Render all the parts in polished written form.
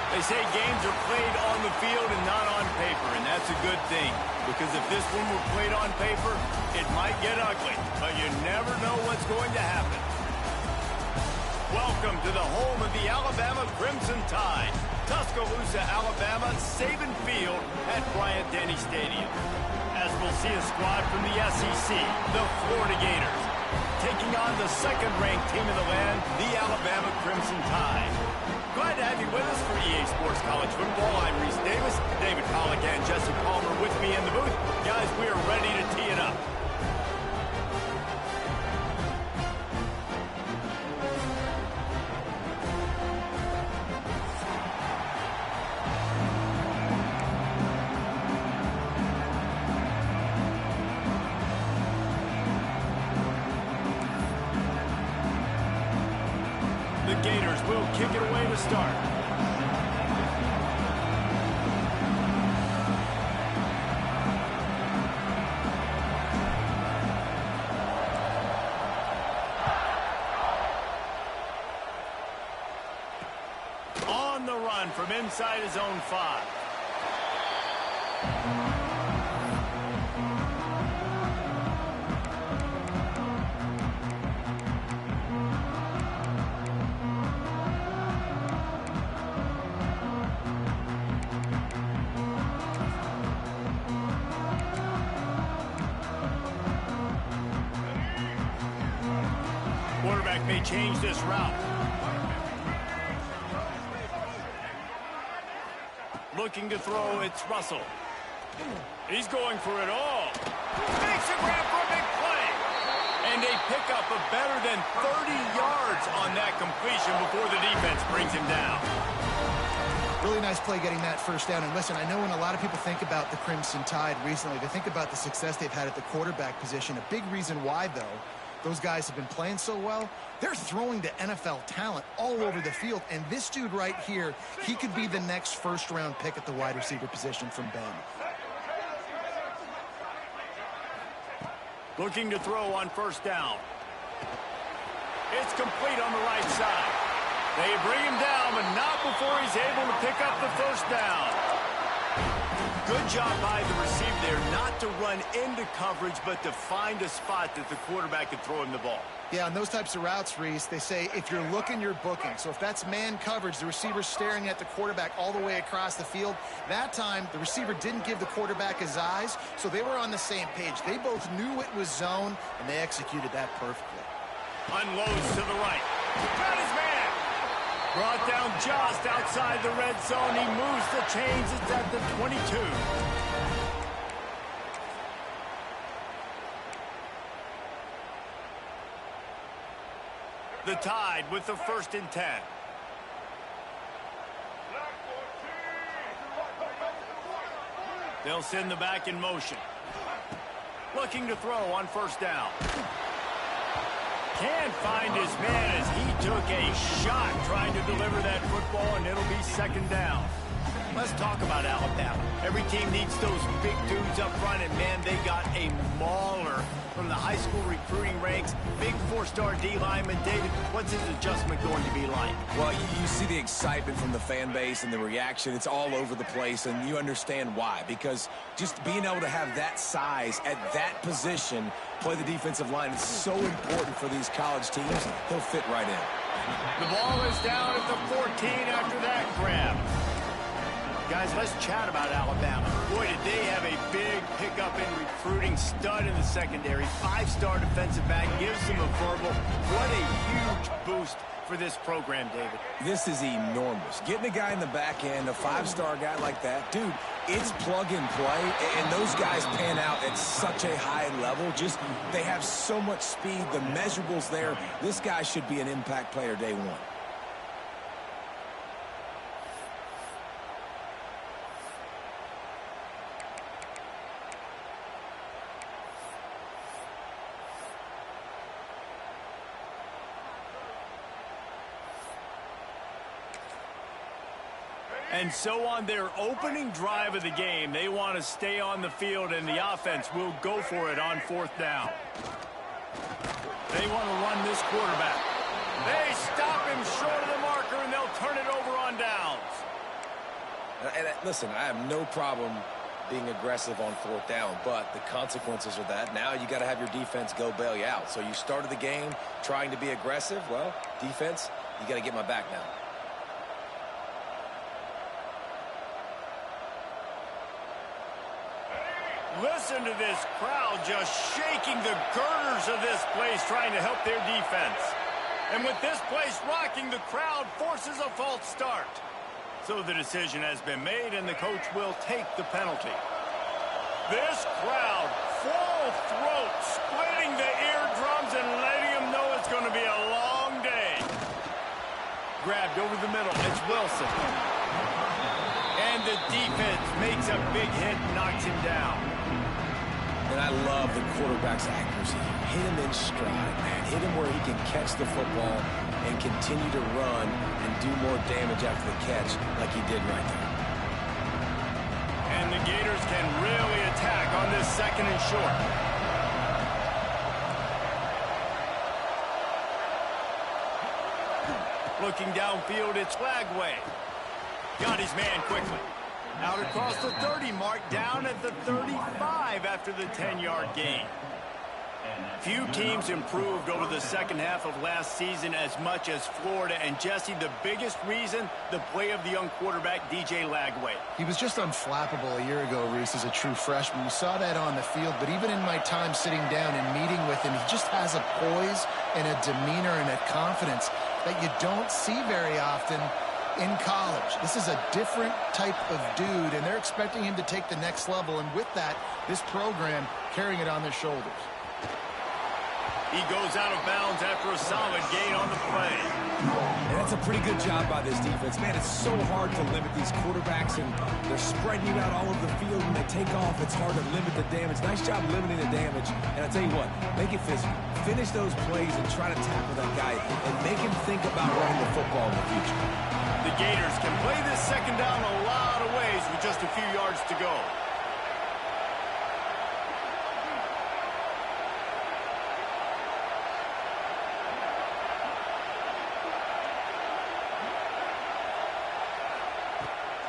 They say games are played on the field and not on paper, and that's a good thing. Because if this one were played on paper, it might get ugly. But you never know what's going to happen. Welcome to the home of the Alabama Crimson Tide. Tuscaloosa, Alabama, Saban Field at Bryant-Denny Stadium. As we'll see a squad from the SEC, the Florida Gators, taking on the second-ranked team in the land, the Alabama Crimson Tide. Glad to have you with us for EA Sports College Football. I'm Reese Davis, David Pollack and Jesse Palmer with me in the booth. Guys, we are ready to tee it up. The Gators will kick it away to start. On the run from inside his own 5. Quarterback may change this route. Looking to throw, it's Russell. He's going for it all. Makes a grab for a big play. And they pick up a better than 30 yards on that completion before the defense brings him down. Really nice play getting that first down. And listen, I know when a lot of people think about the Crimson Tide recently, they think about the success they've had at the quarterback position. A big reason why, though, those guys have been playing so well, they're throwing to NFL talent all over the field. And this dude right here, he could be the next first-round pick at the wide receiver position from Ben. Looking to throw on first down. It's complete on the right side. They bring him down, but not before he's able to pick up the first down. Good job by the receiver there, not to run into coverage, but to find a spot that the quarterback could throw him the ball. Yeah, on those types of routes, Reese, they say if you're looking, you're booking. So if that's man coverage, the receiver's staring at the quarterback all the way across the field. That time, the receiver didn't give the quarterback his eyes, so they were on the same page. They both knew it was zone, and they executed that perfectly. Unloads to the right. Got his man. Brought down just outside the red zone. He moves the chains. It's at the 22. The Tide with the 1st and 10. They'll send the back in motion. Looking to throw on first down. Can't find his man as he took a shot trying to deliver that football, and it'll be second down. Let's talk about Alabama. Every team needs those big dudes up front, and, man, they got a mauler from the high school recruiting ranks. Big 4-star D lineman. David, what's his adjustment going to be like? Well, you see the excitement from the fan base and the reaction. It's all over the place, and you understand why. Because just being able to have that size at that position, play the defensive line, is so important for these college teams. He'll fit right in. The ball is down at the 14 after that grab. Guys, let's chat about Alabama. Boy, did they have a big pickup in recruiting. Stud in the secondary. 5-star defensive back. Gives them a verbal. What a huge boost for this program, David. This is enormous. Getting a guy in the back end, a 5-star guy like that, dude, it's plug and play, and those guys pan out at such a high level. Just, they have so much speed. The measurables there. This guy should be an impact player day one. And so on their opening drive of the game, they want to stay on the field, and the offense will go for it on 4th down. They want to run this quarterback. They stop him short of the marker, and they'll turn it over on downs. And listen, I have no problem being aggressive on fourth down, but the consequences are that now you got to have your defense go bail you out. So you started the game trying to be aggressive. Well, defense, you got to get my back now. Listen to this crowd just shaking the girders of this place, trying to help their defense. And with this place rocking, the crowd forces a false start. So the decision has been made, and the coach will take the penalty. This crowd, full throat, splitting the eardrums and letting them know it's going to be a long day. Grabbed over the middle, it's Wilson. And the defense makes a big hit, knocks him down. And I love the quarterback's accuracy. Hit him in stride, man. Hit him where he can catch the football and continue to run and do more damage after the catch like he did right there. And the Gators can really attack on this second and short. Looking downfield, it's Lagway. Got his man quickly. Out across the 30 mark, down at the 35 after the 10-yard gain. Few teams improved over the second half of last season as much as Florida. And, Jesse, the biggest reason, the play of the young quarterback, DJ Lagway. He was just unflappable a year ago, Reese, as a true freshman. You saw that on the field, but even in my time sitting down and meeting with him, he just has a poise and a demeanor and a confidence that you don't see very often in college. This is a different type of dude, and they're expecting him to take the next level. And with that, this program carrying it on their shoulders. He goes out of bounds after a solid gain on the play. And that's a pretty good job by this defense. Man, it's so hard to limit these quarterbacks, and they're spreading you out all over the field. When they take off, it's hard to limit the damage. Nice job limiting the damage. And I tell you what, make it physical. Finish those plays and try to tackle that guy and make him think about running the football in the future. The Gators can play this second down a lot of ways with just a few yards to go.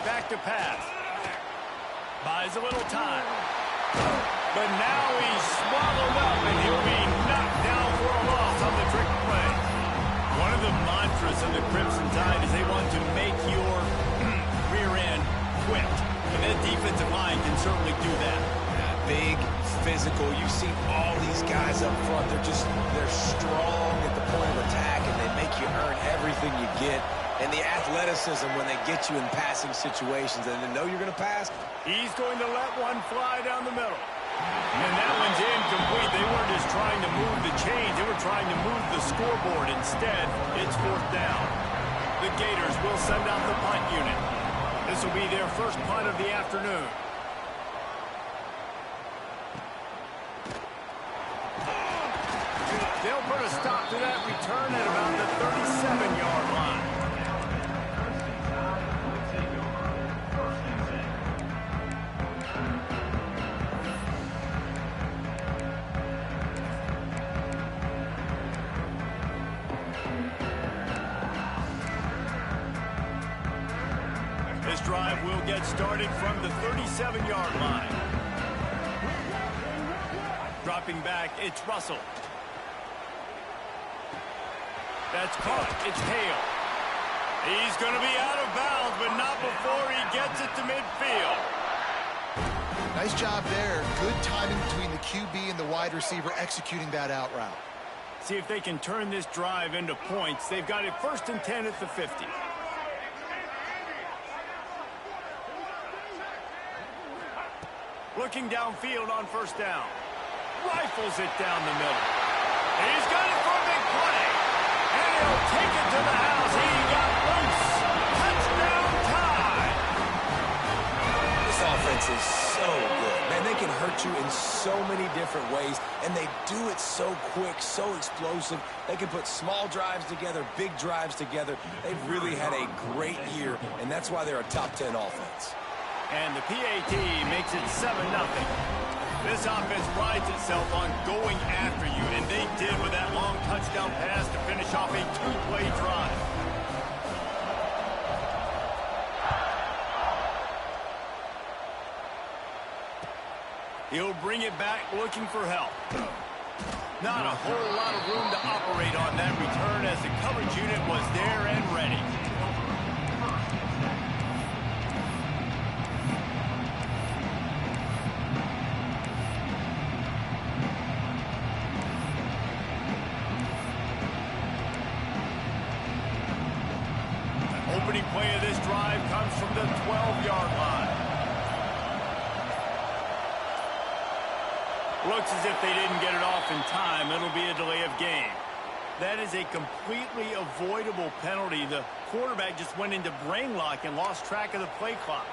Back to pass. Buys a little time. But now he's swallowed up, and he'll be knocked down for a loss on the trick play. One of the mantras of the Crimson Tide is they want to make your rear end quit. And that defensive line can certainly do that. Yeah, big, physical. You see all these guys up front. They're strong at the point of attack, and they make you earn everything you get. And the athleticism when they get you in passing situations and they know you're going to pass. He's going to let one fly down the middle. And that one's incomplete. They weren't just trying to move the chains. They were trying to move the scoreboard. Instead, it's fourth down. The Gators will send out the punt unit. This will be their first punt of the afternoon. They'll put a stop to that return at about the 37-yard line. This drive will get started from the 37-yard line. Dropping back, it's Russell. That's caught. It's Hale. He's going to be out of bounds, but not before he gets it to midfield. Nice job there. Good timing between the QB and the wide receiver executing that out route. See if they can turn this drive into points. They've got it 1st and 10 at the 50. Looking downfield on first down. Rifles it down the middle. He's got it for a big play. And he'll take it to the house. He got loose. Touchdown tie. This offense is so good. Man, they can hurt you in so many different ways, and they do it so quick, so explosive. They can put small drives together, big drives together. They've really had a great year, and that's why they're a top 10 offense. And the PAT makes it 7-0. This offense prides itself on going after you, and they did with that long touchdown pass to finish off a 2-play drive. He'll bring it back looking for help. Not a whole lot of room to operate on that return as the coverage unit was there and ready. Opening play of this drive comes from the 12-yard line. Looks as if they didn't get it off in time. It'll be a delay of game. That is a completely avoidable penalty. The quarterback just went into brain lock and lost track of the play clock.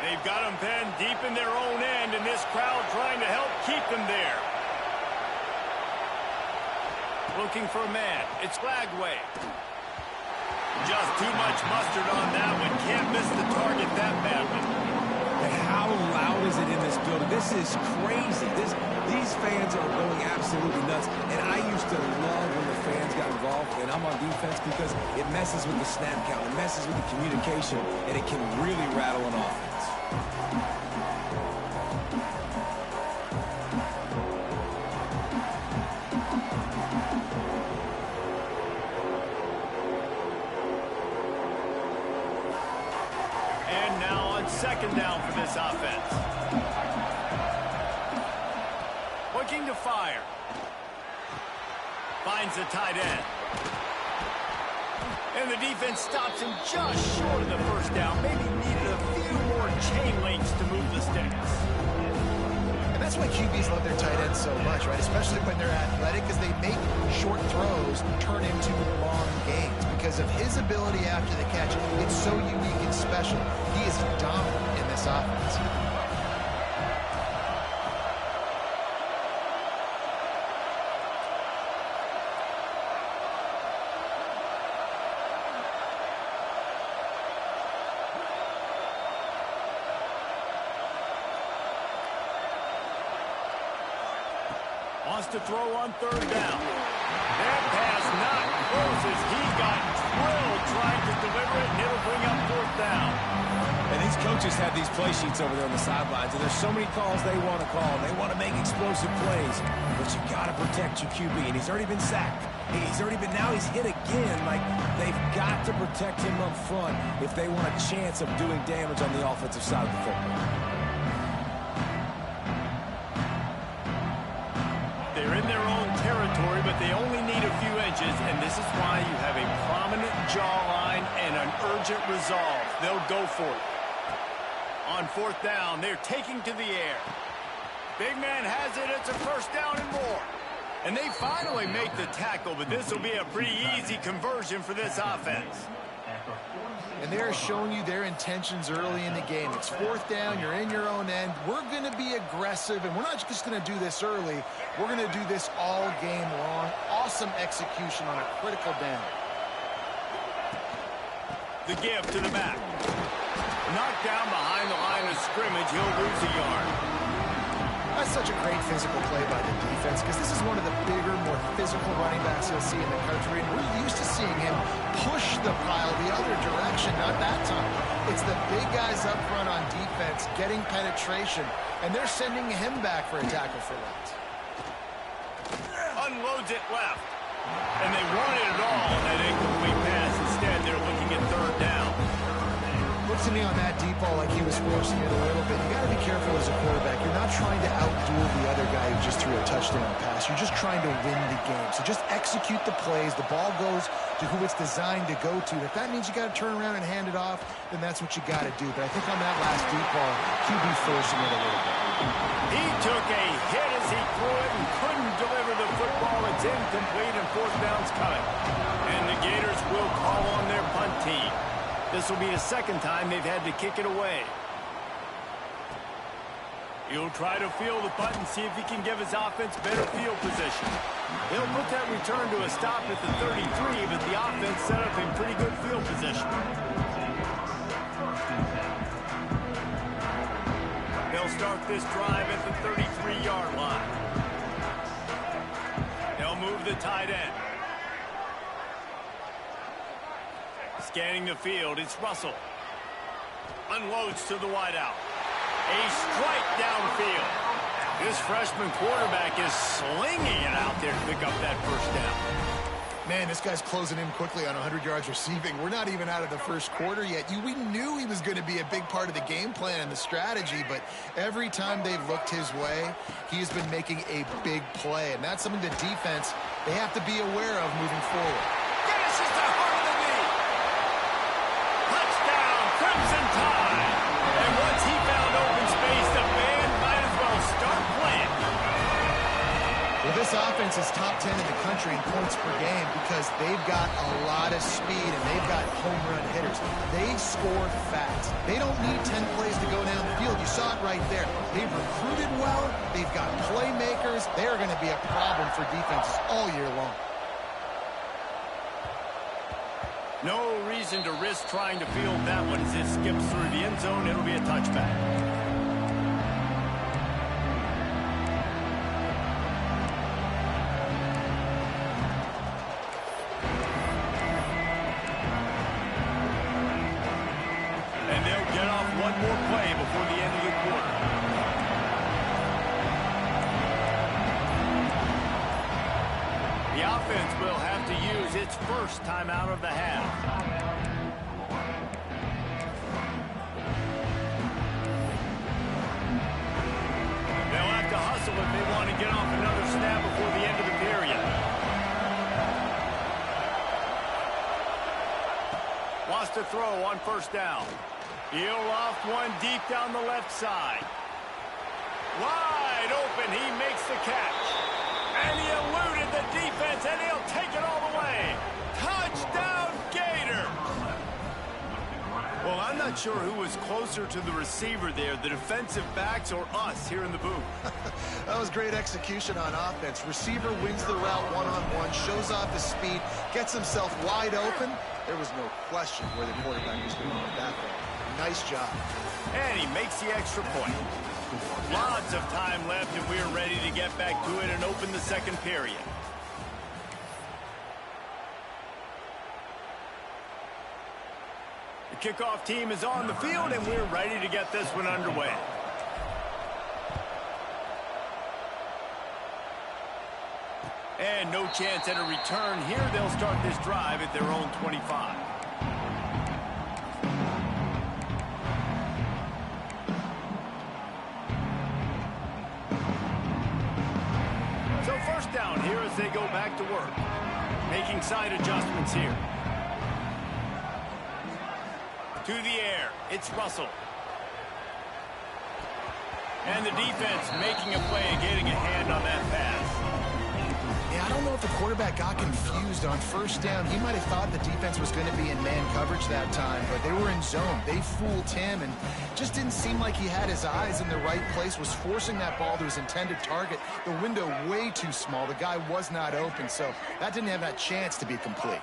They've got them penned deep in their own end, and this crowd trying to help keep them there. Looking for a man. It's Lagway. Just too much mustard on that one. Can't miss the target that badly. And how loud is it in this building? This is crazy. These fans are going absolutely nuts. And I used to love when the fans got involved, and I'm on defense, because it messes with the snap count. It messes with the communication, and it can really rattle an offense. Second down for this offense. Looking to fire. Finds the tight end. And the defense stops him just short of the first down. Maybe needed a few more chain links to move the sticks. And that's why QBs love their tight ends so much, right? Especially when they're athletic, because they make short throws turn into long gains. Because of his ability after the catch, it's so unique and special. He is dominant in this offense. Wants to throw on third down. That pass not close as he got drilled trying to deliver it, and it'll bring up fourth down. And these coaches have these play sheets over there on the sidelines, and there's so many calls they want to call. They want to make explosive plays, but you got to protect your QB, and he's already been sacked. Now he's hit again. Like, they've got to protect him up front if they want a chance of doing damage on the offensive side of the football. They're in their own territory, but they only need a few inches, and this is why you have a prominent jawline and an urgent resolve. They'll go for it. On fourth down, they're taking to the air. Big man has it. It's a first down and more. And they finally make the tackle, but this will be a pretty easy conversion for this offense. And they're showing you their intentions early in the game. It's fourth down. You're in your own end. We're going to be aggressive, and we're not just going to do this early. We're going to do this all game long. Awesome execution on a critical down. The give to the back. Knocked down behind the line of scrimmage. He'll lose a yard. That's such a great physical play by the defense, because this is one of the bigger, more physical running backs you'll see in the country, and we're used to seeing him push the pile the other direction. Not that time. It's the big guys up front on defense getting penetration, and they're sending him back for a tackle for that. Unloads it left. And they wanted it all on that incomplete pass. Instead, they're looking at third down. Looks to me on that deep ball like he was forcing it a little bit. You got to be careful as a quarterback. You're not trying to outduel the other guy who just threw a touchdown pass. You're just trying to win the game. So just execute the plays. The ball goes to who it's designed to go to. If that means you got to turn around and hand it off, then that's what you got to do. But I think on that last deep ball, QB forcing it a little bit. He took a hit as he threw it and couldn't deliver the football. It's incomplete and fourth down's coming. And the Gators will call on their punt team. This will be the second time they've had to kick it away. He'll try to field the punt and see if he can give his offense better field position. He'll put that return to a stop at the 33, but the offense set up in pretty good field position. They'll start this drive at the 33-yard line. They'll move the tight end. Scanning the field, it's Russell. Unloads to the wideout. A strike downfield. This freshman quarterback is slinging it out there to pick up that first down. Man, this guy's closing in quickly on 100 yards receiving. We're not even out of the first quarter yet. We knew he was going to be a big part of the game plan and the strategy, but every time they've looked his way, he has been making a big play, and that's something the defense, they have to be aware of moving forward. This is the heart of the knee. Touchdown, Crimson Tide. And once he found open space, the band might as well start playing. Well, this offense is top 10 in the country in points per game because they've got a lot of speed and they've got home run hitters. They score fast. They don't need 10 plays to go down the field. You saw it right there. They've recruited well. They've got playmakers. They're going to be a problem for defenses all year long. No reason to risk trying to field that one as it skips through the end zone. It'll be a touchback. One more play before the end of the quarter. The offense will have to use its first timeout of the half. They'll have to hustle if they want to get off another snap before the end of the period. Wants to throw on first down. He'll loft one deep down the left side. Wide open, he makes the catch. And he eluded the defense, and he'll take it all the way. Touchdown, Gator! Well, I'm not sure who was closer to the receiver there, the defensive backs or us here in the booth. That was great execution on offense. Receiver wins the route one-on-one, shows off his speed, gets himself wide open. There was no question where the quarterback was going with that ball. Nice job. And he makes the extra point. Lots of time left, and we're ready to get back to it and open the second period. The kickoff team is on the field, and we're ready to get this one underway. And no chance at a return here. They'll start this drive at their own 25. Down here as they go back to work. Making side adjustments here. To the air. It's Russell. And the defense making a play and getting a hand on that pass. Yeah, I don't know if the quarterback got confused on first down. He might have thought the defense was going to be in man coverage that time, but they were in zone. They fooled him and just didn't seem like he had his eyes in the right place, was forcing that ball to his intended target. The window way too small. The guy was not open, so that didn't have that chance to be complete.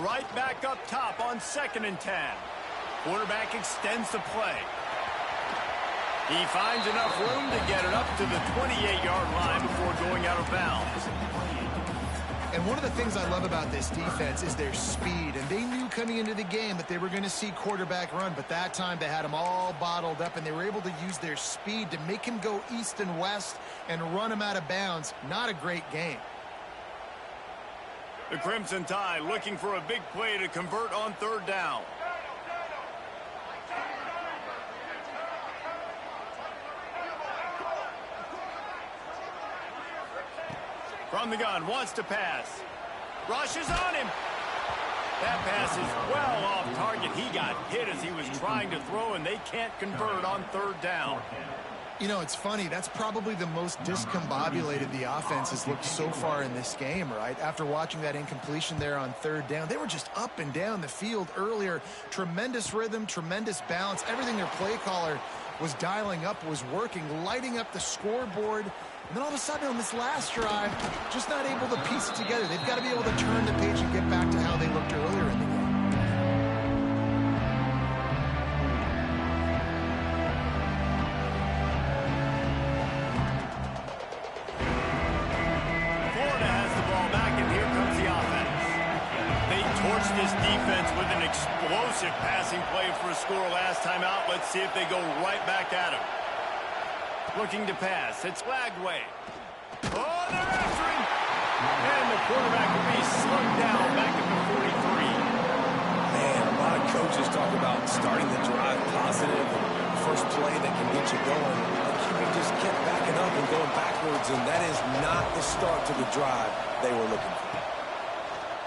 Right back up top on 2nd and 10. Quarterback extends the play. He finds enough room to get it up to the 28-yard line before going out of bounds. And one of the things I love about this defense is their speed. And they knew coming into the game that they were going to see quarterback run, but that time they had him all bottled up, and they were able to use their speed to make him go east and west and run him out of bounds. Not a great game. The Crimson Tide looking for a big play to convert on 3rd down. From the gun, wants to pass. Rushes on him. That pass is well off target. He got hit as he was trying to throw, and they can't convert on 3rd down. You know, it's funny. That's probably the most discombobulated the offense has looked so far in this game, right? After watching that incompletion there on 3rd down, they were just up and down the field earlier. Tremendous rhythm, tremendous balance. Everything their play caller was dialing up was working, lighting up the scoreboard. And then all of a sudden on this last drive, just not able to piece it together. They've got to be able to turn the page and get back to how they looked earlier in the game. Torch this defense with an explosive passing play for a score last time out. Let's see if they go right back at him. Looking to pass. It's Lagway. Oh, they're after him. And the quarterback will be slugged down back at the 43. Man, a lot of coaches talk about starting the drive positive and first play that can get you going. The QB just kept backing up and going backwards, and that is not the start to the drive they were looking for.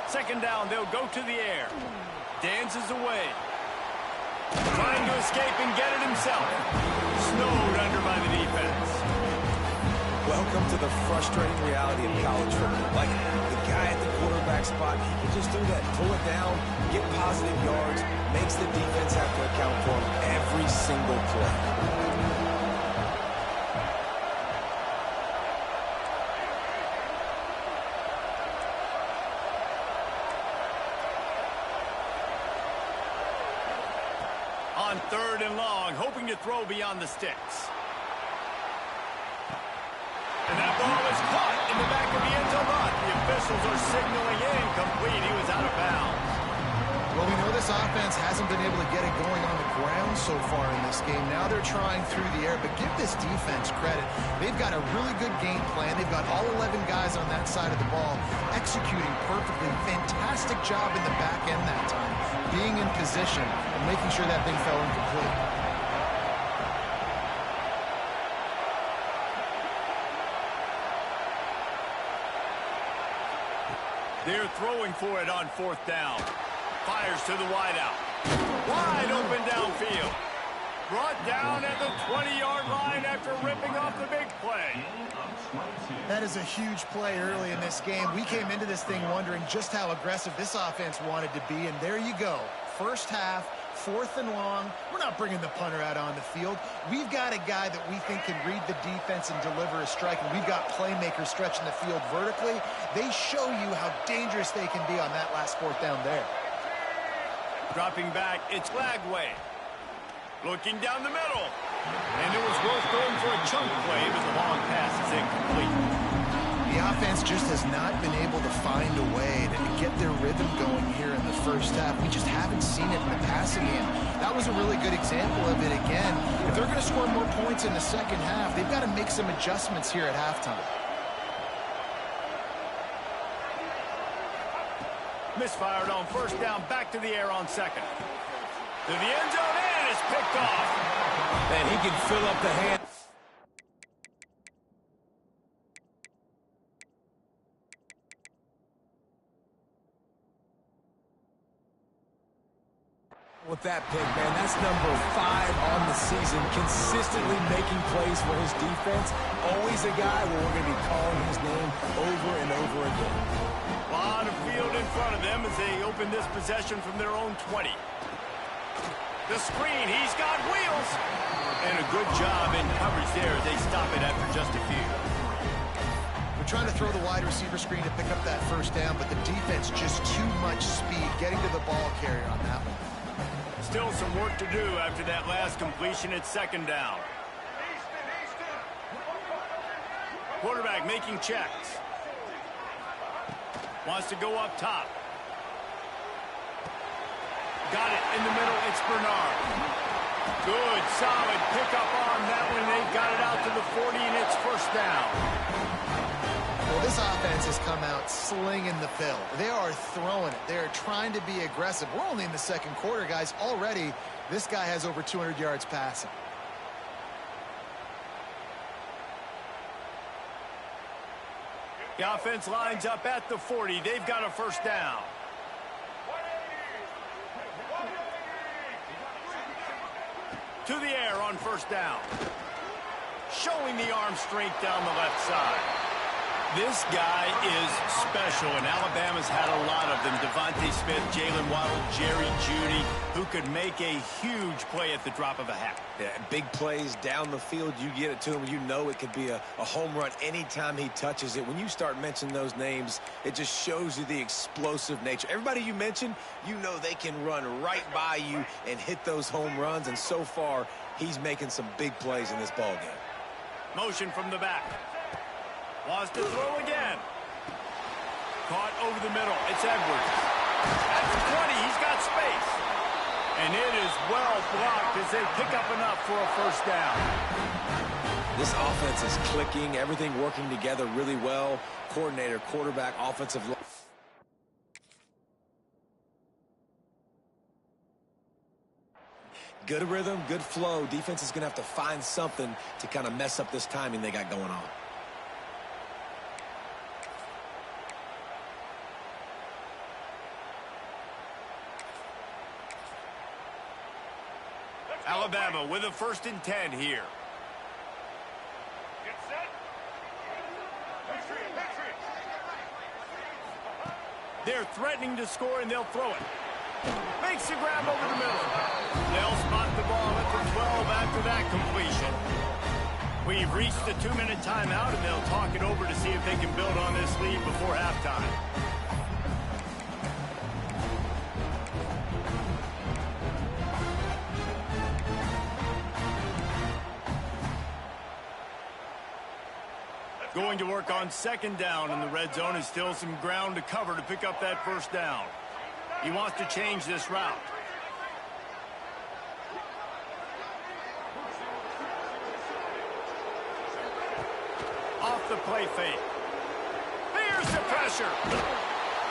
Second down, they'll go to the air. Dances away. Trying to escape and get it himself. Snowed under by the defense. Welcome to the frustrating reality of college football. Like, the guy at the quarterback spot, he can just do that. Pull it down, get positive yards, makes the defense have to account for him every single play. On third and long, hoping to throw beyond the sticks. And that ball is caught in the back of the end zone. The officials are signaling incomplete. He was out of bounds. Well, we know this offense hasn't been able to get it going on the ground so far in this game. Now they're trying through the air, but give this defense credit. They've got a really good game plan. They've got all 11 guys on that side of the ball executing perfectly. Fantastic job in the back end that time, being in position and making sure that thing fell incomplete. They're throwing for it on fourth down. Fires to the wideout. Wide open downfield. Brought down at the 20-yard line after ripping off the big play. That is a huge play early in this game. We came into this thing wondering just how aggressive this offense wanted to be, and there you go. First half, fourth and long. We're not bringing the punter out on the field. We've got a guy that we think can read the defense and deliver a strike, and we've got playmakers stretching the field vertically. They show you how dangerous they can be on that last fourth down there. Dropping back, it's Lagway. Looking down the middle. And it was worth going for a chunk play, but the long pass is incomplete. The offense just has not been able to find a way to get their rhythm going here in the first half. We just haven't seen it in the passing game. That was a really good example of it again. If they're going to score more points in the second half, they've got to make some adjustments here at halftime. Misfired on first down, back to the air on second. To the end zone, and it's picked off. And he can fill up the hand. With that pick, man, that's number 5 on the season, consistently making plays for his defense. Always a guy where we're going to be calling his name over and over again. A lot of field in front of them as they open this possession from their own 20. The screen, he's got wheels. And a good job in coverage there as they stop it after just a few. We're trying to throw the wide receiver screen to pick up that first down, but the defense just too much speed getting to the ball carrier on that one. Still some work to do after that last completion at second down. Quarterback making checks. Wants to go up top. Got it in the middle. It's Bernard. Good, solid pickup on that one. They've got it out to the 40, and it's first down. Well, this offense has come out slinging the field. They are throwing it. They are trying to be aggressive. We're only in the second quarter, guys. Already, this guy has over 200 yards passing. The offense lines up at the 40. They've got a first down. To the air on first down. Showing the arm strength down the left side. This guy is special, and Alabama's had a lot of them. Devontae Smith, Jalen Waddle, Jerry Jeudy, who could make a huge play at the drop of a hat. Yeah, big plays down the field. You get it to him, you know it could be a home run anytime he touches it. When you start mentioning those names, it just shows you the explosive nature. Everybody you mentioned, you know they can run right by you and hit those home runs, and so far, he's making some big plays in this ballgame. Motion from the back. Wants to throw again. Caught over the middle. It's Edwards. At the 20, he's got space. And it is well blocked as they pick up enough for a first down. This offense is clicking, everything working together really well. Coordinator, quarterback, offensive line. Good rhythm, good flow. Defense is going to have to find something to kind of mess up this timing they got going on. Alabama with a 1st and 10 here. Get set. They're threatening to score, and they'll throw it. Makes the grab over the middle. They'll spot the ball at the 12 after that completion. We've reached the 2-minute timeout, and they'll talk it over to see if they can build on this lead before halftime. Going to work on 2nd down in the red zone, and still some ground to cover to pick up that 1st down. He wants to change this route. Off the play fake. Here's the pressure.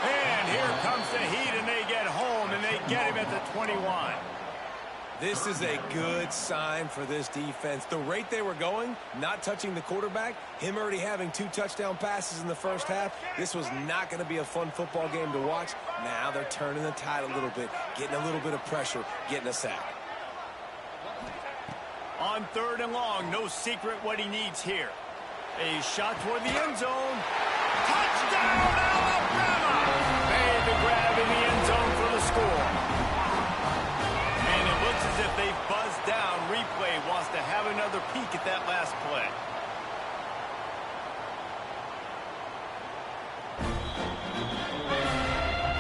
And here comes the heat, and they get home, and they get him at the 21. This is a good sign for this defense. The rate they were going, not touching the quarterback, him already having 2 touchdown passes in the first half, this was not going to be a fun football game to watch. Now they're turning the tide a little bit, getting a little bit of pressure, getting a sack. On 3rd and long, no secret what he needs here. A shot toward the end zone. Touchdown, Alabama! Made the grab in the end zone for the score. As if they've buzzed down. Replay wants to have another peek at that last play.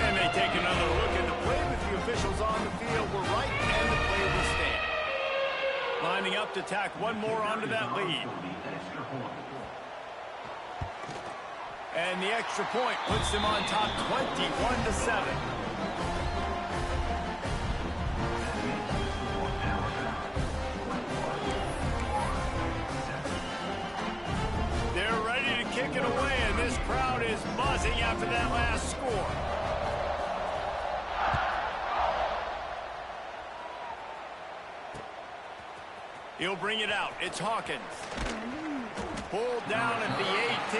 And they take another look at the play, but the officials on the field were right, and the play will stand. Lining up to tack one more onto that lead. And the extra point puts them on top 21-7. Kick it away, and this crowd is buzzing after that last score. He'll bring it out. It's Hawkins. Pulled down at the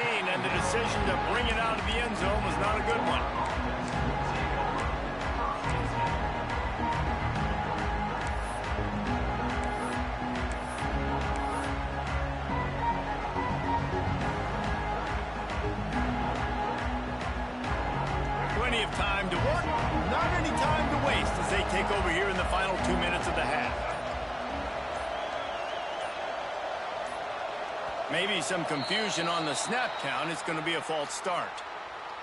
18, and the decision to bring it out of the end zone was not a good one. Plenty of time to work, not any time to waste as they take over here in the final 2 minutes of the half. Maybe some confusion on the snap count. It's going to be a false start.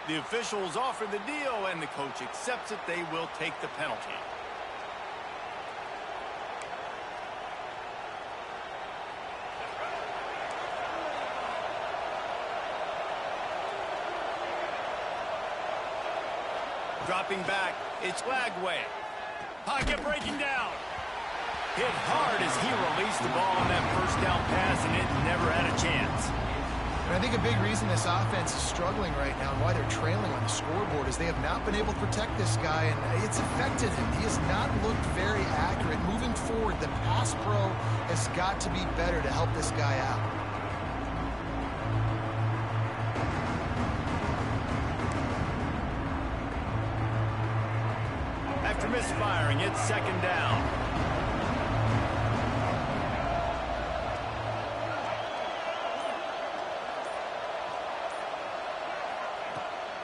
The officials offer the deal, and the coach accepts it. They will take the penalty. Dropping back, it's Lagway. Pocket breaking down. Hit hard as he released the ball on that 1st down pass, and it never had a chance. And I think a big reason this offense is struggling right now and why they're trailing on the scoreboard is they have not been able to protect this guy, and it's affected him. He has not looked very accurate. Moving forward, the pass pro has got to be better to help this guy out. After misfiring, it's 2nd down.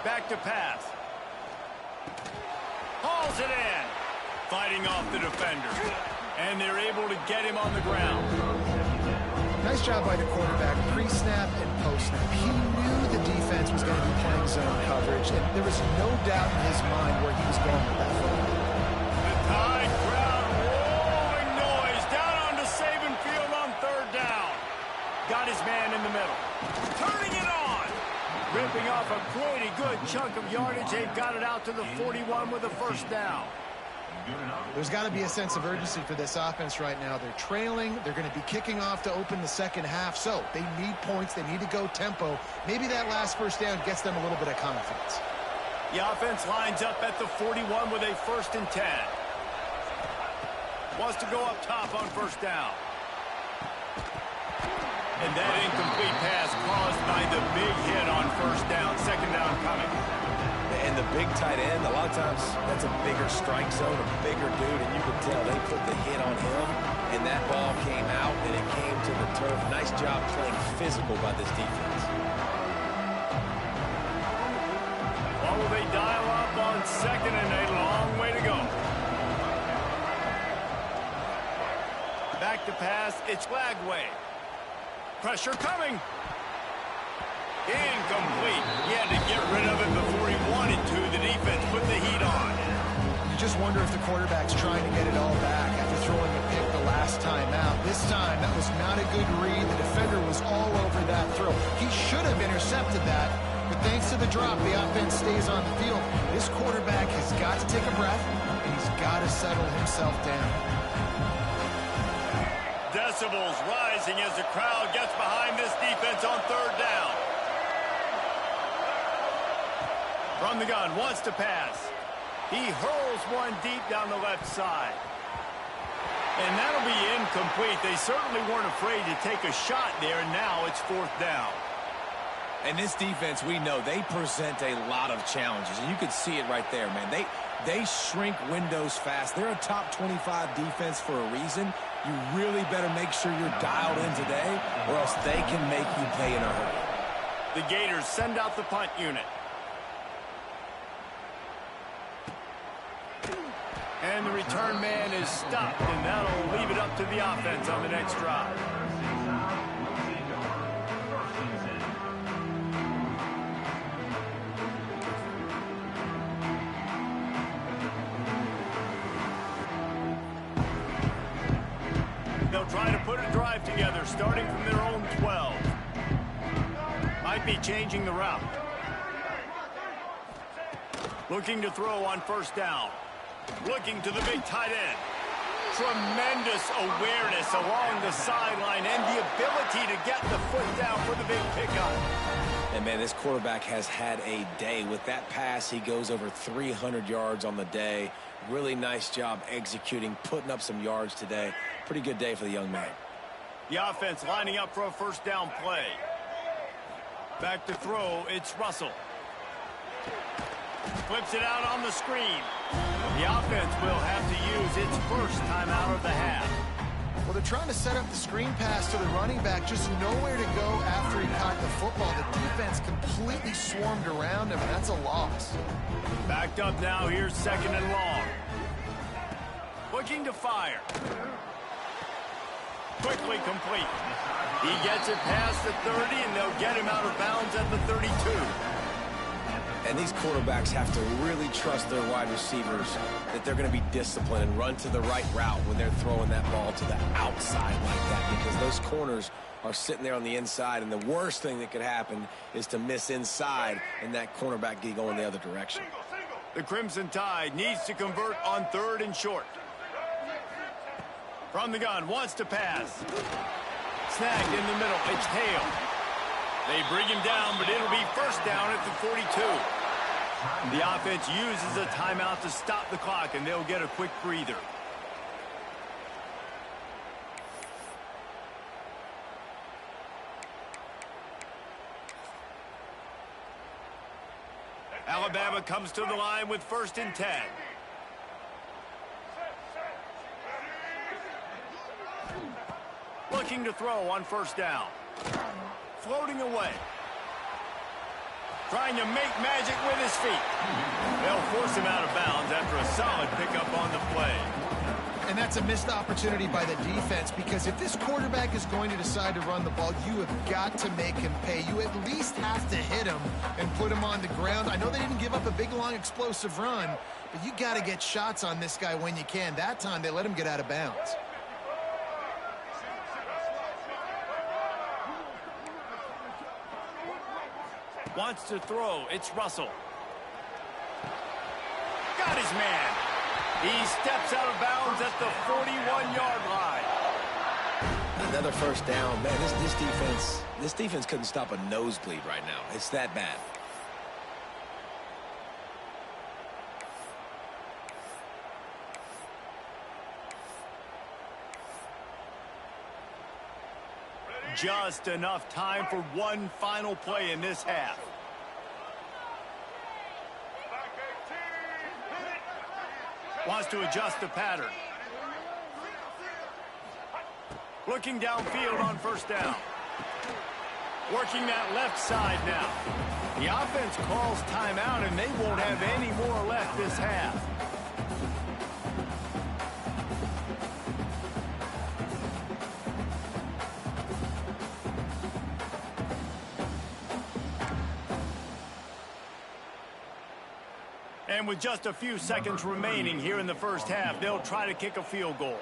Back to pass. Hauls it in. Fighting off the defender. And they're able to get him on the ground. Nice job by the quarterback, pre-snap and post-snap. He knew the defense was going to be playing zone coverage, and there was no doubt in his mind where he was going with that football. The Tide crowd rolling noise down onto Saban Field on 3rd down. Got his man in the middle. Turning it on. Ripping off a pretty good chunk of yardage. They've got it out to the 41 with a first down. There's got to be a sense of urgency for this offense right now. They're trailing. They're going to be kicking off to open the second half. So they need points. They need to go tempo. Maybe that last first down gets them a little bit of confidence. The offense lines up at the 41 with a 1st and 10. Wants to go up top on first down. And that incomplete pass caused by the big hit on first down. Second down coming. And the big tight end, a lot of times that's a bigger strike zone, a bigger dude, and you can tell they put the hit on him, and that ball came out, and it came to the turf. Nice job playing physical by this defense. Well, will they dial up on second and a long way to go? Back to pass, it's Lagway. Pressure coming. Incomplete. He had to get rid of it before he wanted to. The defense put the heat on. You just wonder if the quarterback's trying to get it all back after throwing a pick the last time out. This time, that was not a good read. The defender was all over that throw. He should have intercepted that, but thanks to the drop, the offense stays on the field. This quarterback has got to take a breath, and he's got to settle himself down. Decibels rising as the crowd gets behind this defense on third down. From the gun, wants to pass. He hurls one deep down the left side. And that'll be incomplete. They certainly weren't afraid to take a shot there, and now it's 4th down. And this defense, we know, they present a lot of challenges. And you can see it right there, man. They shrink windows fast. They're a top 25 defense for a reason. You really better make sure you're dialed in today, or else they can make you pay in a hurry. The Gators send out the punt unit. And the return man is stopped, and that'll leave it up to the offense on the next drive. They'll try to put a drive together, starting from their own 12. Might be changing the route. Looking to throw on first down. Looking to the big tight end. Tremendous awareness along the sideline and the ability to get the foot down for the big pickup. And, man, this quarterback has had a day. With that pass, he goes over 300 yards on the day. Really nice job executing, putting up some yards today. Pretty good day for the young man. The offense lining up for a first down play. Back to throw, it's Russell. Flips it out on the screen. The offense will have to use its first timeout of the half. Well, they're trying to set up the screen pass to the running back, just nowhere to go after he caught the football. The defense completely swarmed around him, and that's a loss. Backed up now, here's second and long. Looking to fire. Quickly complete. He gets it past the 30, and they'll get him out of bounds at the 32. And these quarterbacks have to really trust their wide receivers that they're going to be disciplined and run to the right route when they're throwing that ball to the outside like that, because those corners are sitting there on the inside, and the worst thing that could happen is to miss inside and that cornerback get going the other direction. The Crimson Tide needs to convert on third and short. From the gun, wants to pass. Snagged in the middle, it's Hale. They bring him down, but it'll be first down at the 42. The offense uses a timeout to stop the clock, and they'll get a quick breather. Alabama comes to the line with 1st and 10. Looking to throw on first down. Floating away. Trying to make magic with his feet. They'll force him out of bounds after a solid pickup on the play. And that's a missed opportunity by the defense, because if this quarterback is going to decide to run the ball, you have got to make him pay. You at least have to hit him and put him on the ground. I know they didn't give up a big, long, explosive run, but you got to get shots on this guy when you can. That time, they let him get out of bounds. Wants to throw. It's Russell. Got his man. He steps out of bounds at the 41-yard line. Another first down. Man, this defense couldn't stop a nosebleed right now. It's that bad. Just enough time for one final play in this half. Wants to adjust the pattern. Looking downfield on first down. Working that left side now. The offense calls timeout, and they won't have any more left this half. And with just a few seconds remaining here in the first half, they'll try to kick a field goal.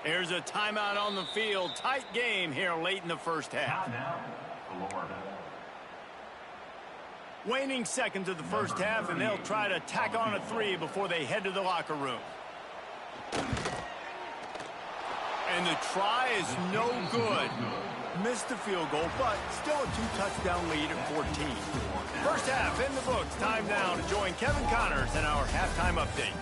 There's a timeout on the field. Tight game here late in the first half. Waning seconds of the first half, and they'll try to tack on a 3 before they head to the locker room. And the try is no good. Missed the field goal, but still a 2-touchdown lead at 14. First half in the books. Time now to join Kevin Connors in our halftime update.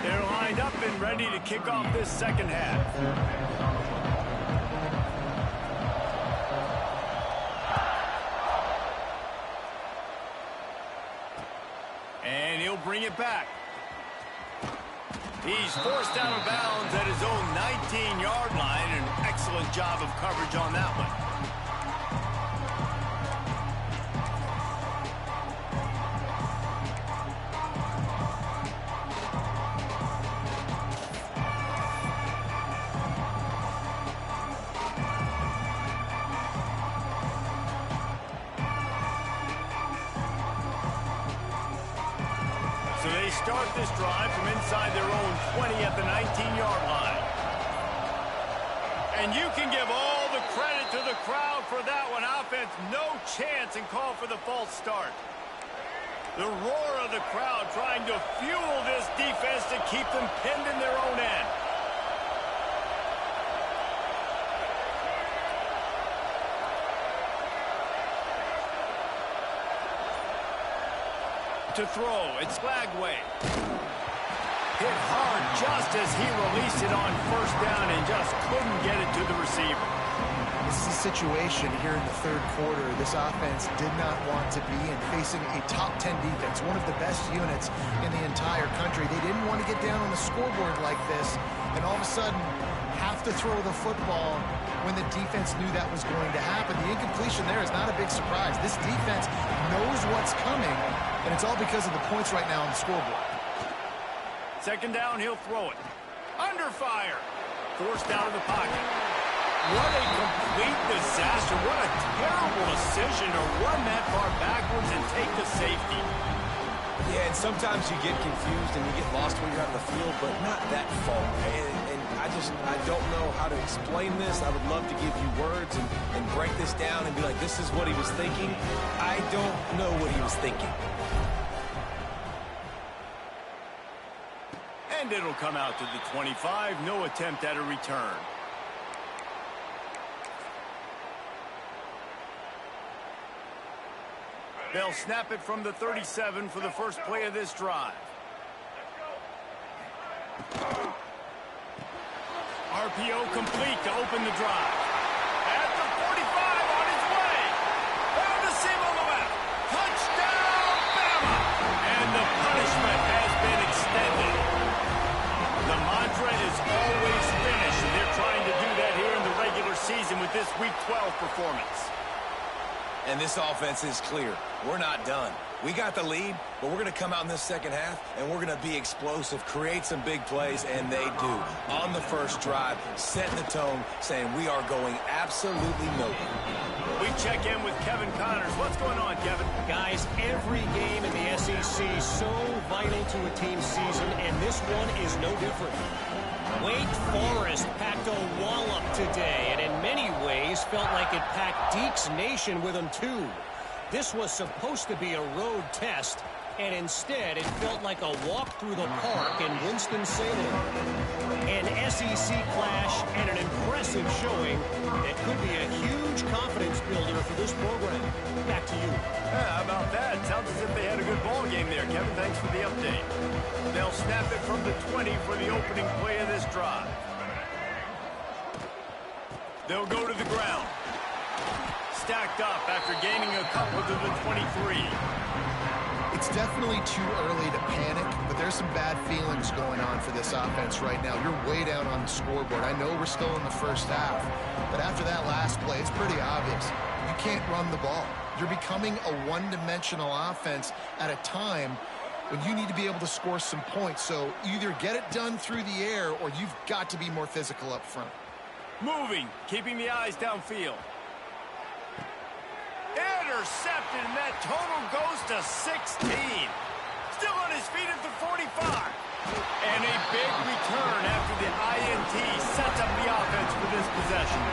They're lined up and ready to kick off this second half. And he'll bring it back. He's forced out of bounds at his own 19-yard line. An excellent job of coverage on that one. So they start this drive from inside their own 20 at the 19-yard line. And you can give all the credit to the crowd for that one. Offense, no chance, and call for the false start. The roar of the crowd trying to fuel this defense to keep them pinned in their own end. To throw, it's Lagway. Hit hard just as he released it on first down and just couldn't get it to the receiver. This is a situation here in the third quarter this offense did not want to be in, facing a top 10 defense, one of the best units in the entire country. They didn't want to get down on the scoreboard like this and all of a sudden have to throw the football when the defense knew that was going to happen. The incompletion there is not a big surprise. This defense knows what's coming, and it's all because of the points right now on the scoreboard. Second down, he'll throw it. Under fire. Forced out of the pocket. What a complete disaster. What a terrible decision to run that far backwards and take the safety. Yeah, and sometimes you get confused and you get lost when you're out of the field, but not that far. And I don't know how to explain this. I would love to give you words and break this down and be like, this is what he was thinking. I don't know what he was thinking. And it'll come out to the 25. No attempt at a return. They'll snap it from the 37 for the first play of this drive. RPO complete to open the drive. At the 45 on his way. Found a seam on the left. Touchdown, Bama! And the punishment has been extended. The mantra is always finish, and they're trying to do that here in the regular season with this Week 12 performance. And this offense is clear. We're not done. We got the lead, but we're going to come out in this second half, and we're going to be explosive, create some big plays, and they do. On the first drive, setting the tone, saying we are going absolutely nowhere. We check in with Kevin Connors. What's going on, Kevin? Guys, every game in the SEC is so vital to a team's season, and this one is no different. Wake Forest packed a wallop today, and in many ways felt like it packed Deacs Nation with them too. This was supposed to be a road test, and instead it felt like a walk through the park in Winston-Salem. An SEC clash and an impressive showing that could be a huge confidence builder for this program. Back to you. Yeah, how about that? Sounds as if they had a good ball game there. Kevin, thanks for the update. They'll snap it from the 20 for the opening play of this drive. They'll go to the ground. Stacked up after gaining a couple to the 23. It's definitely too early to panic, but there's some bad feelings going on for this offense right now. You're way down on the scoreboard. I know we're still in the first half, but after that last play, it's pretty obvious. You can't run the ball. You're becoming a one-dimensional offense at a time when you need to be able to score some points. So either get it done through the air or you've got to be more physical up front. Moving, keeping the eyes downfield. Intercepted, and that total goes to 16. Still on his feet at the 45. And a big return after the INT sets up the offense for this possession.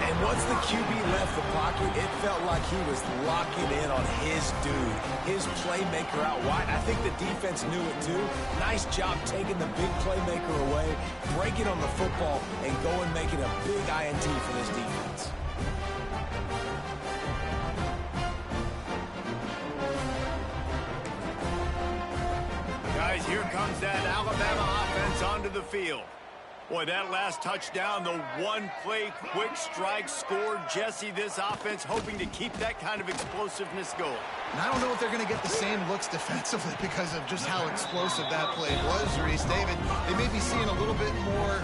And once the QB left the pocket, it felt like he was locking in on his dude, his playmaker out wide. I think the defense knew it too. Nice job taking the big playmaker away, breaking on the football, and going making a big INT for this defense. Guys, here comes that Alabama offense onto the field. Boy, that last touchdown, the one-play quick strike scored. Jesse, this offense hoping to keep that kind of explosiveness going. And I don't know if they're going to get the same looks defensively because of just how explosive that play was, Reese. David, they may be seeing a little bit more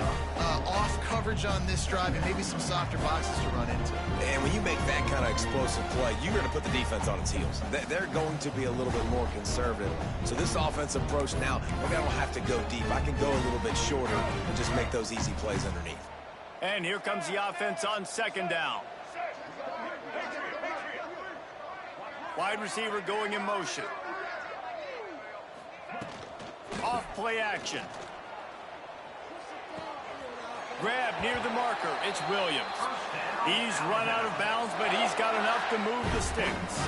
off coverage on this drive and maybe some softer boxes to run into. And when you make that kind of explosive play, you're going to put the defense on its heels. They're going to be a little bit more conservative. So this offensive approach now, I don't have to go deep. I can go a little bit shorter and just make those easy plays underneath. And here comes the offense on second down. Wide receiver going in motion. Off play action. Grab near the marker. It's Williams. He's run out of bounds, but he's got enough to move the sticks.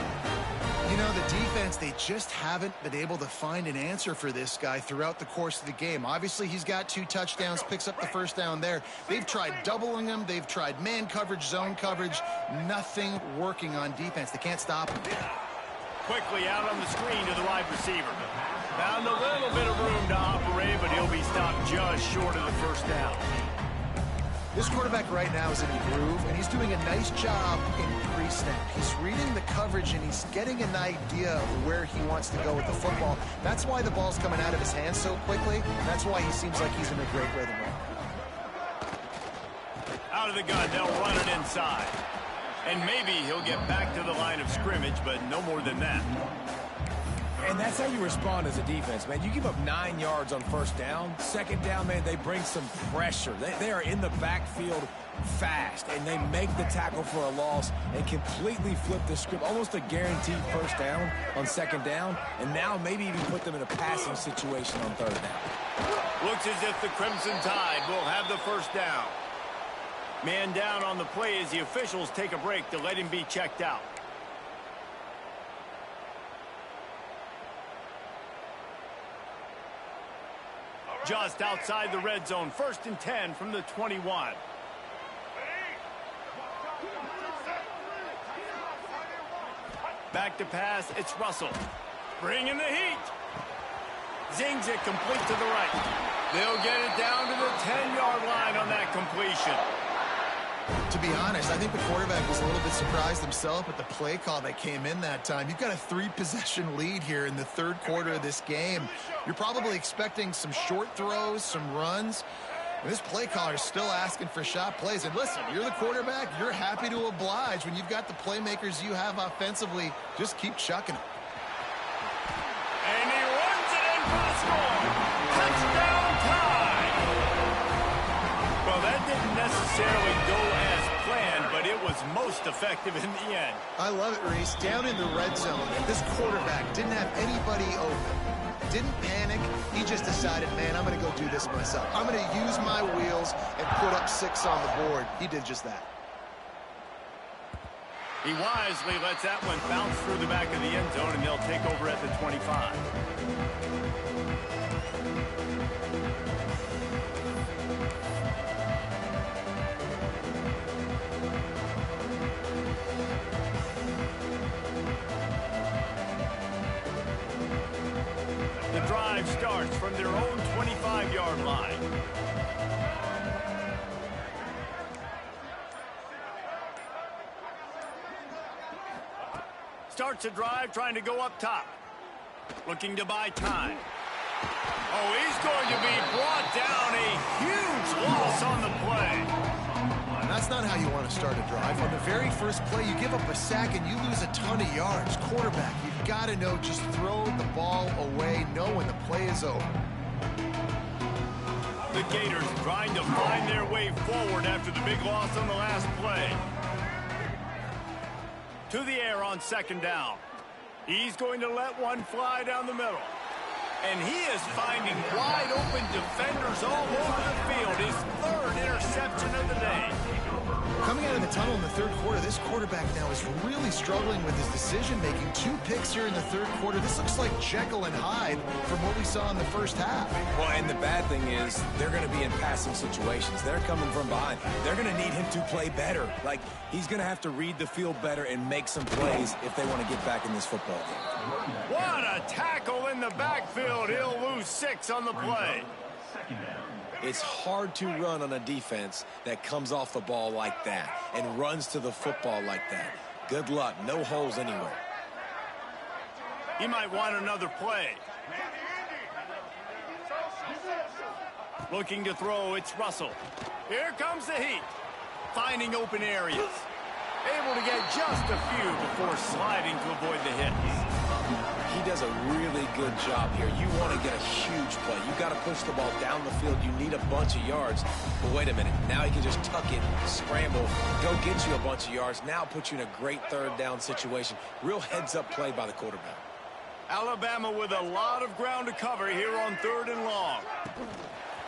You know, the defense, they just haven't been able to find an answer for this guy throughout the course of the game. Obviously, he's got 2 touchdowns, picks up the first down there. They've tried doubling him. They've tried man coverage, zone coverage. Nothing working on defense. They can't stop him. Quickly out on the screen to the wide receiver. Found a little bit of room to operate, but he'll be stopped just short of the first down. This quarterback right now is in a groove, and he's doing a nice job in pre-snap. He's reading the coverage, and he's getting an idea of where he wants to go with the football. That's why the ball's coming out of his hands so quickly. That's why he seems like he's in a great rhythm right now. Out of the gun, they'll run it inside. And maybe he'll get back to the line of scrimmage, but no more than that. And that's how you respond as a defense, man. You give up 9 yards on first down. Second down, man, they bring some pressure. They are in the backfield fast, and they make the tackle for a loss and completely flip the script. Almost a guaranteed first down on second down, and now maybe even put them in a passing situation on third down. Looks as if the Crimson Tide will have the first down. Man down on the play as the officials take a break to let him be checked out. Just outside the red zone, 1st and 10 from the 21. Back to pass, it's Russell. Bringing the heat. Zings it complete to the right. They'll get it down to the 10-yard line on that completion. To be honest, I think the quarterback was a little bit surprised himself at the play call that came in that time. You've got a 3-possession lead here in the third quarter of this game. You're probably expecting some short throws, some runs. And this play caller is still asking for shot plays. And listen, you're the quarterback. You're happy to oblige when you've got the playmakers you have offensively. Just keep chucking them. And he runs it in for the score. Touchdown Tide. Well, that didn't necessarily go as planned, but it was most effective in the end. I love it, Reese. Down in the red zone, this quarterback didn't have anybody open. Didn't panic. He just decided, man, I'm going to go do this myself. I'm going to use my wheels and put up 6 on the board. He did just that. He wisely lets that one bounce through the back of the end zone, and they'll take over at the 25. The drive starts from their own 25-yard line. Starts a drive trying to go up top. Looking to buy time. Oh, he's going to be brought down. A huge loss on the play. And that's not how you want to start a drive. On the very first play, you give up a sack and you lose a ton of yards. Quarterback, you've got to know, just throw the ball away, know when the play is over. The Gators trying to find their way forward after the big loss on the last play. To the air on second down. He's going to let one fly down the middle. And he is finding wide open defenders all over the field. His 3rd interception of the day. Coming out of the tunnel in the 3rd quarter, this quarterback now is really struggling with his decision-making. 2 picks here in the 3rd quarter. This looks like Jekyll and Hyde from what we saw in the first half. Well, and the bad thing is they're going to be in passing situations. They're coming from behind. They're going to need him to play better. Like, he's going to have to read the field better and make some plays if they want to get back in this football game. What a tackle in the backfield. He'll lose 6 on the play. It's hard to run on a defense that comes off the ball like that and runs to the football like that. Good luck. No holes anywhere. He might want another play. Looking to throw, it's Russell. Here comes the heat. Finding open areas. Able to get just a few before sliding to avoid the hits. He does a really good job here. You want to get a huge play. You've got to push the ball down the field. You need a bunch of yards. But wait a minute. Now he can just tuck it, scramble, go get you a bunch of yards. Now put you in a great 3rd down situation. Real heads-up play by the quarterback. Alabama with a lot of ground to cover here on 3rd and long.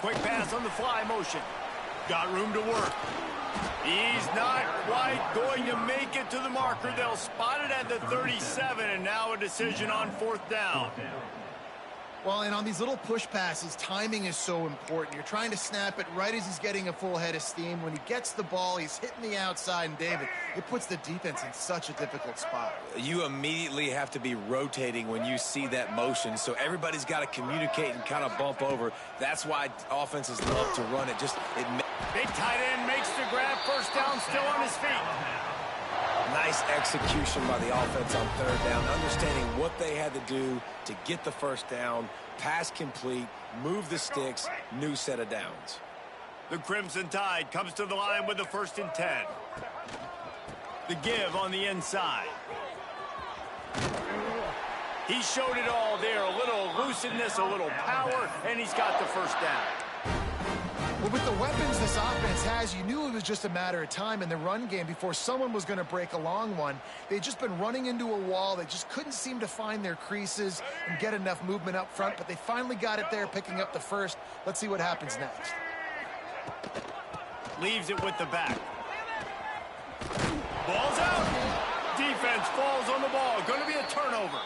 Quick pass on the fly motion. Got room to work. He's not quite going to make it to the marker. They'll spot it at the 37, and now a decision on 4th down. Well, and on these little push passes, timing is so important. You're trying to snap it right as he's getting a full head of steam. When he gets the ball, he's hitting the outside, and David, it puts the defense in such a difficult spot. You immediately have to be rotating when you see that motion, so everybody's got to communicate and kind of bump over. That's why offenses love to run it. Big tight end makes the grab. 1st down, still on his feet. Nice execution by the offense on 3rd down, understanding what they had to do to get the 1st down, pass complete, move the sticks, new set of downs. The Crimson Tide comes to the line with the 1st and 10. The give on the inside. He showed it all there, a little elusiveness, a little power, and he's got the 1st down. Well, with the weapons this offense has, you knew it was just a matter of time in the run game before someone was going to break a long one. They'd just been running into a wall. They just couldn't seem to find their creases and get enough movement up front, but they finally got it there, picking up the 1st. Let's see what happens next. Leaves it with the back. Ball's out. Defense falls on the ball. Going to be a turnover.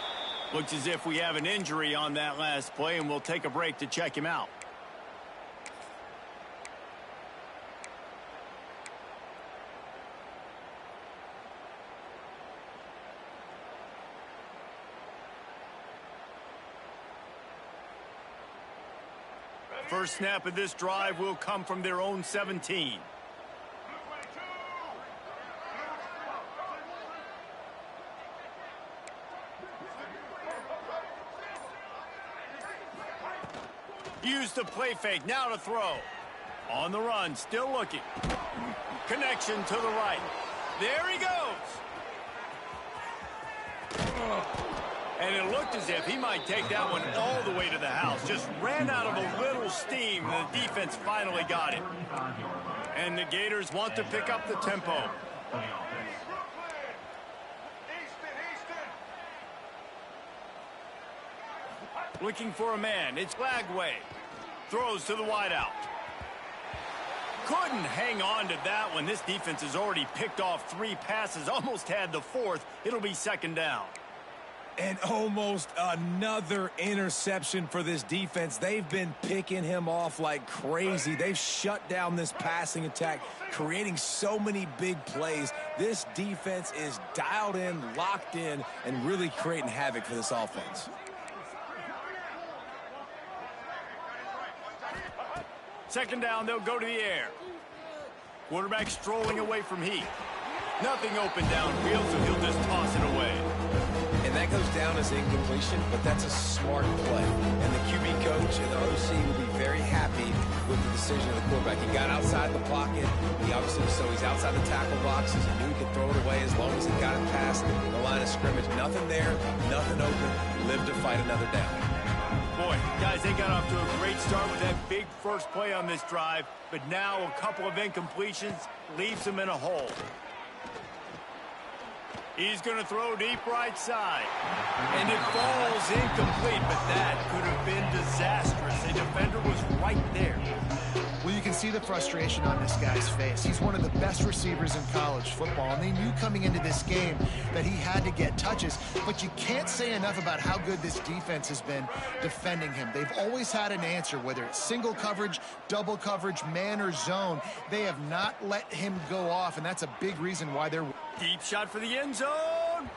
Looks as if we have an injury on that last play, and we'll take a break to check him out. First snap of this drive will come from their own 17. Use the play fake, now to throw. On the run, still looking. Connection to the right. There he goes. And it looked as if he might take that one all the way to the house. Just ran out of a little steam. The defense finally got it. And the Gators want to pick up the tempo. Looking for a man. It's Lagway. Throws to the wideout. Couldn't hang on to that when this defense has already picked off 3 passes. Almost had the 4th. It'll be 2nd down. And almost another interception for this defense. They've been picking him off like crazy. They've shut down this passing attack, creating so many big plays. This defense is dialed in, locked in, and really creating havoc for this offense. Second down, they'll go to the air. Quarterback strolling away from Heath. Nothing open downfield, so he'll just toss it away. And that goes down as incompletion, but that's a smart play. And the QB coach and the OC will be very happy with the decision of the quarterback. He got outside the pocket. He's outside the tackle boxes. He knew he could throw it away as long as he got it past the line of scrimmage. Nothing there, nothing open. Lived to fight another down. Boy, guys, they got off to a great start with that big first play on this drive, but now a couple of incompletions leaves them in a hole. He's going to throw deep right side. And it falls incomplete, but that could have been disastrous. A defender was right there. Well, you can see the frustration on this guy's face. He's one of the best receivers in college football, and they knew coming into this game that he had to get touches, but you can't say enough about how good this defense has been defending him. They've always had an answer, whether it's single coverage, double coverage, man or zone. They have not let him go off, and that's a big reason why they're... Deep shot for the end zone.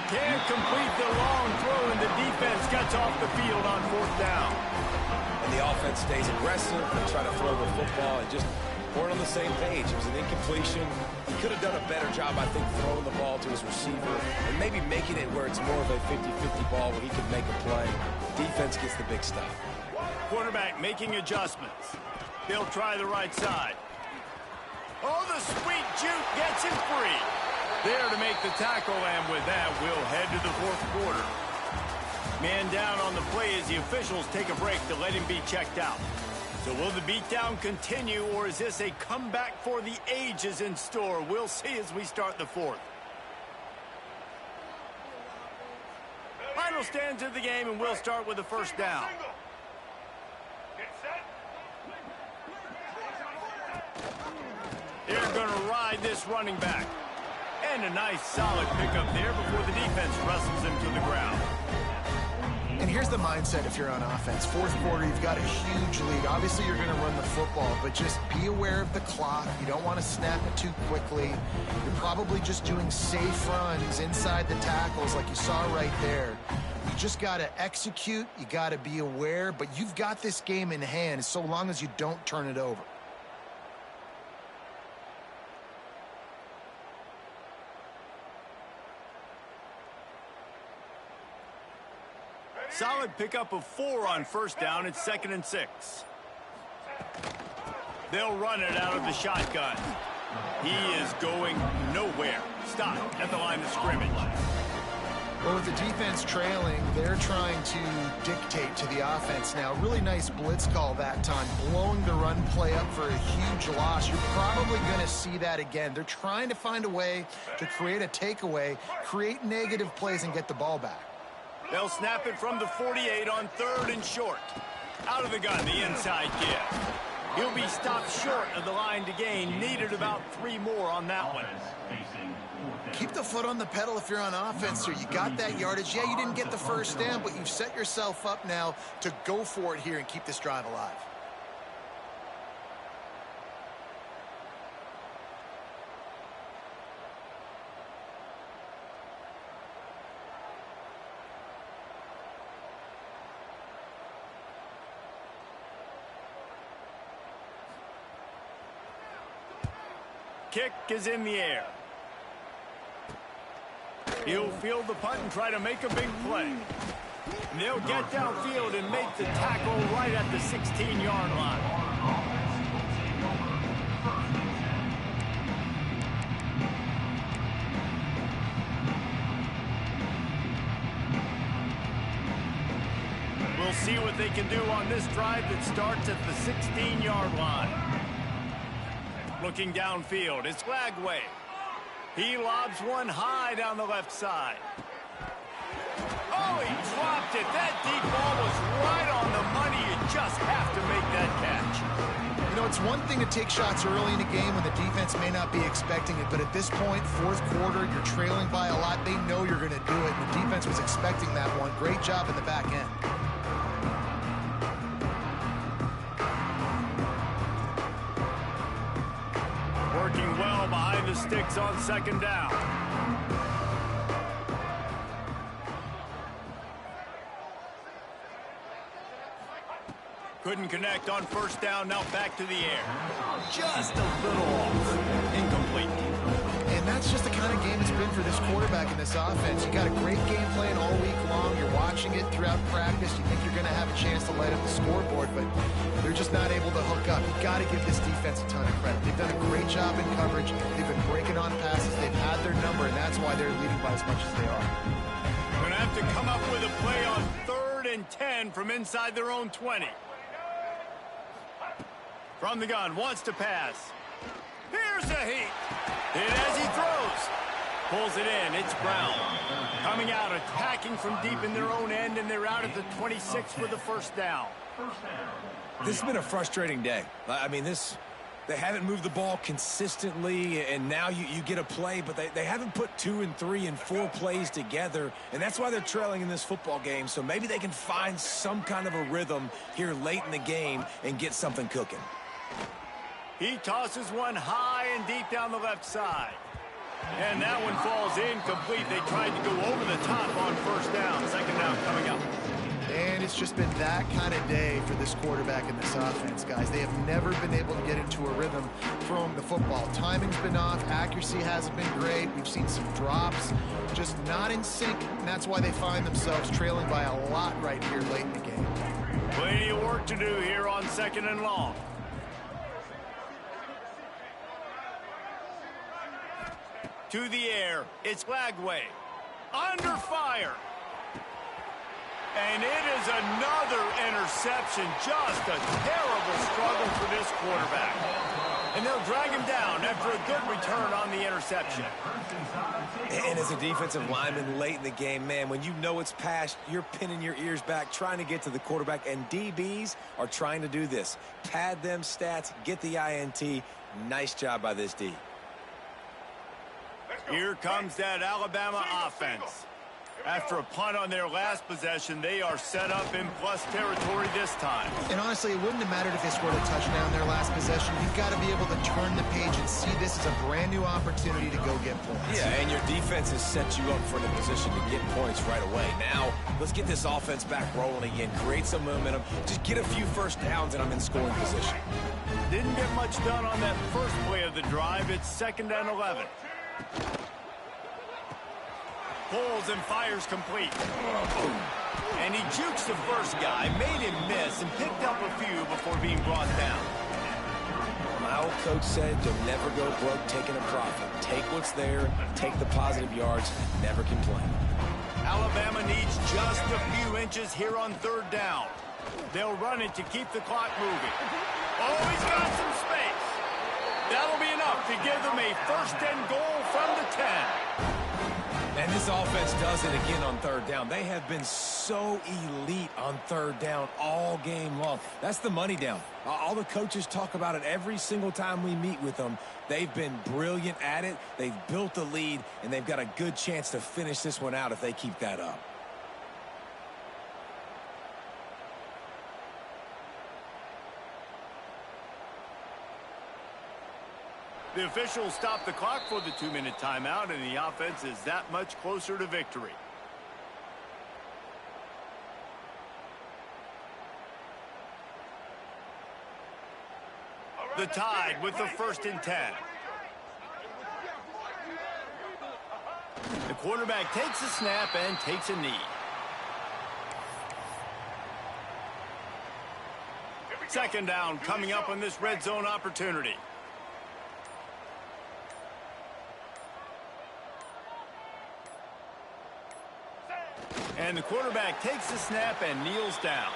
Can't complete the long throw, and the defense gets off the field on 4th down. And the offense stays aggressive and try to throw the football and just weren't on the same page. It was an incompletion. He could have done a better job, I think, throwing the ball to his receiver and maybe making it where it's more of a 50-50 ball where he can make a play. Defense gets the big stop. Quarterback making adjustments. They'll try the right side. Oh, the sweet juke gets him free. There to make the tackle, and with that, we'll head to the 4th quarter. Man down on the play as the officials take a break to let him be checked out. So will the beatdown continue, or is this a comeback for the ages in store? We'll see as we start the 4th. Final stands of the game, and we'll start with the 1st down. They're going to ride this running back. And a nice solid pickup there before the defense wrestles him to the ground. And here's the mindset if you're on offense. 4th quarter, you've got a huge lead. Obviously, you're going to run the football, but just be aware of the clock. You don't want to snap it too quickly. You're probably just doing safe runs inside the tackles like you saw right there. You just got to execute. You got to be aware, but you've got this game in hand so long as you don't turn it over. Solid pickup of 4 on 1st down. It's 2nd and 6. They'll run it out of the shotgun. He is going nowhere. Stop at the line of scrimmage. Well, with the defense trailing, they're trying to dictate to the offense now. Really nice blitz call that time, blowing the run play up for a huge loss. You're probably going to see that again. They're trying to find a way to create a takeaway, create negative plays, and get the ball back. They'll snap it from the 48 on 3rd and short. Out of the gun, the inside give. He'll be stopped short of the line to gain. Needed about 3 more on that one. Keep the foot on the pedal if you're on offense here. You got that yardage. Yeah, you didn't get the 1st down, but you've set yourself up now to go for it here and keep this drive alive. Kick is in the air. He'll field the punt and try to make a big play. And they'll get downfield and make the tackle right at the 16-yard line. We'll see what they can do on this drive that starts at the 16-yard line. Looking downfield, it's Lagway. He lobs one high down the left side. Oh, he dropped it. That deep ball was right on the money. You just have to make that catch. You know, it's one thing to take shots early in a game when the defense may not be expecting it, but at this point, fourth quarter, you're trailing by a lot. They know you're going to do it, and the defense was expecting that one. Great job in the back end. Working well behind the sticks on second down. Couldn't connect on first down. Now back to the air. Just a little off. Incomplete. And that's just the kind of game it's been for this quarterback in this offense. You got a great game plan all week long. You're watching it throughout practice. You think you're going to have a chance to light up the scoreboard, but they're just not able to hook up. You've got to give this defense a ton of credit. They've done a great job in coverage. They've been breaking on passes. They've had their number, and that's why they're leading by as much as they are. Going to have to come up with a play on 3rd and 10 from inside their own 20. From the gun, wants to pass. Here's a heat. Hit as he throws. Pulls it in. It's Brown. Coming out, attacking from deep in their own end, and they're out at the 26 for the first down. This has been a frustrating day. I mean, they haven't moved the ball consistently, and now you get a play, but they haven't put 2 and 3 and 4 plays together, and that's why they're trailing in this football game. So maybe they can find some kind of a rhythm here late in the game and get something cooking. He tosses one high and deep down the left side. And that one falls incomplete. They tried to go over the top on first down. Second down coming up. And it's just been that kind of day for this quarterback in this offense, guys. They have never been able to get into a rhythm throwing the football. Timing's been off. Accuracy hasn't been great. We've seen some drops, just not in sync. And that's why they find themselves trailing by a lot right here late in the game. Plenty of work to do here on 2nd and long. To the air, it's Lagway. Under fire. And it is another interception. Just a terrible struggle for this quarterback. And they'll drag him down after a good return on the interception. And as a defensive lineman late in the game, man, when you know it's past, you're pinning your ears back, trying to get to the quarterback, and DBs are trying to do this. Pad them stats, get the INT. Nice job by this D. Here comes that Alabama offense. After a punt on their last possession, they are set up in plus territory this time. And honestly, it wouldn't have mattered if they scored a touchdown their last possession. You've got to be able to turn the page and see this as a brand new opportunity to go get points. Yeah, and your defense has set you up for the position to get points right away. Now, let's get this offense back rolling again, create some momentum, just get a few first downs, and I'm in scoring position. Didn't get much done on that first play of the drive. It's 2nd and 11. Pulls and fires complete. And he jukes the first guy, made him miss, and picked up a few before being brought down. My old coach said you'll never go broke taking a profit. Take what's there, take the positive yards, never complain. Alabama needs just a few inches here on 3rd down. They'll run it to keep the clock moving. Oh, he's got some space. That'll be enough to give them a 1st and goal from the 10. And this offense does it again on 3rd down. They have been so elite on 3rd down all game long. That's the money down. All the coaches talk about it every single time we meet with them. They've been brilliant at it. They've built the lead, and they've got a good chance to finish this one out if they keep that up. The officials stop the clock for the 2-minute timeout, and the offense is that much closer to victory. The Tide with the 1st and 10. The quarterback takes a snap and takes a knee. 2nd down coming up on this red zone opportunity. And the quarterback takes the snap and kneels down.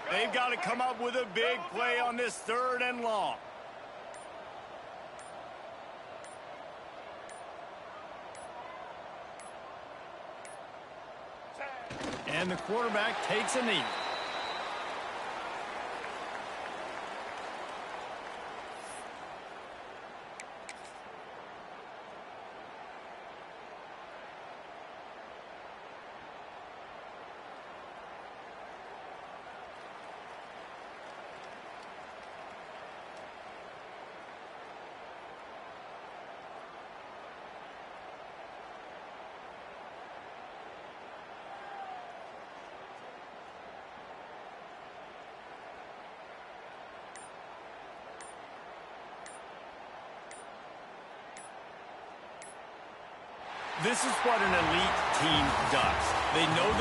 They've got to come up with a big play on this 3rd and long. And the quarterback takes a knee. This is what an elite team does. They know that